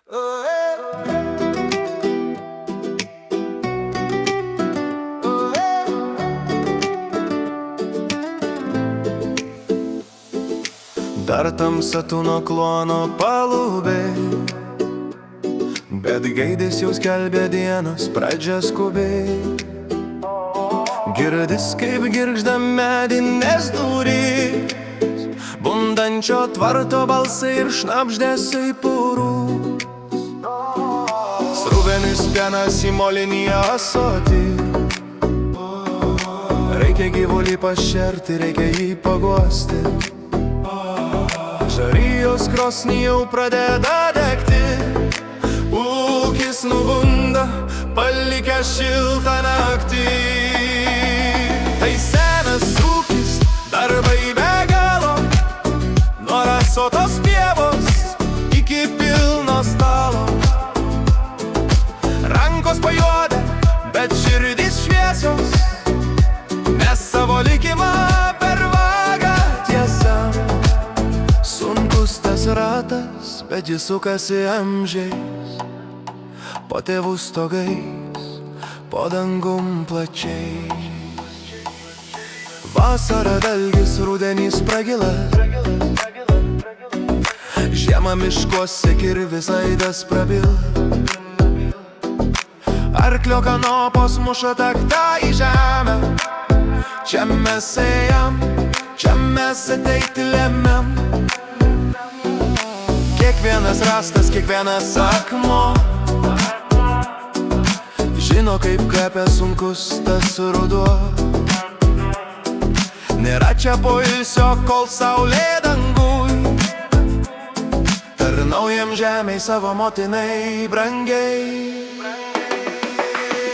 Dar tamsa tūno klono palubė, bet gaidis jau skelbė dienos pradžią skubiai. Girdis kaip girgžda medinės durys, bundančio tvarto balsai ir šnabždesiai purūs. Sruvenis pienas į molinį ąsotį, reikia gyvulį pašerti, reikia jį paguosti. Žarijos krosnį jau pradeda degti, ūkis nubunda, palikęs šiltą naktį. Tai senas ūkis, darbai be galo, nuo rasotos pievos iki pilno stalo. Rankos pajuodę, bet širdys šviesios, mes savo likimą per vagą tiesiam. Sunkus tas ratas, bet jis sukasi amžiais, po tėvų stogais, po dangum plačiais. Vasara dalgis, rudenys pragilas, žiemą miškuose kirvis aidas prabil. Arklio kanopos muša taktą į žemę, čia mes ėjam, čia mes ateiti lemiam. Kiekvienas rastas, kiekvienas akmuo žino, kaip kvepia sunkus tas ruduo. Nėra čia poilsio, kol saulė dangui, tarnaujam žemei savo motinai brangiai.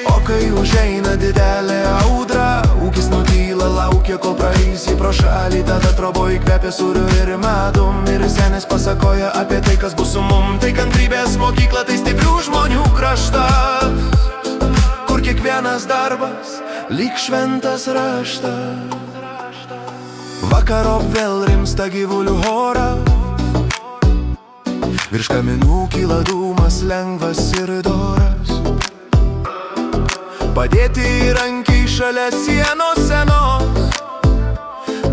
O kai užeina didelė audra, ūkis nutyla, laukia, kol praeisi pro šalį. Tada troboj kvepia sūriu ir medum, ir senis pasakoja apie tai, kas bus su mum. Tai kantrybės mokykla, tai stiprių žmonių kraštas, kur kiekvienas darbas lyg šventas raštas. Vakarop vėl rimsta gyvulių choras, virš kaminų kyla dūmas lengvas ir doras. Padėti įrankiai šalia sienos senos,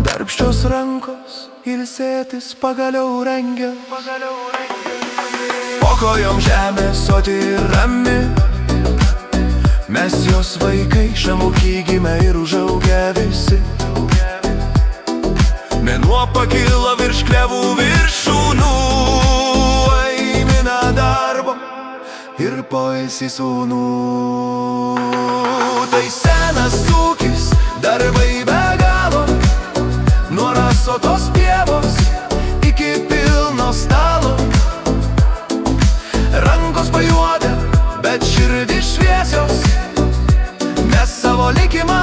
darbščios rankos ilsėtis pagaliau rengia. Po kojom žemė soti ir rami, mes jos vaikai šamuky gimę ir užaugę visi. Mėnuo pakilo virš klevų viršūnų, aimina darbo ir poilsį sūnų. Tai senas ūkis, darbai be galo, nuo rasotos pievos iki pilno stalo. Rankos pajuodę, bet širdys šviesios, mes savo likimą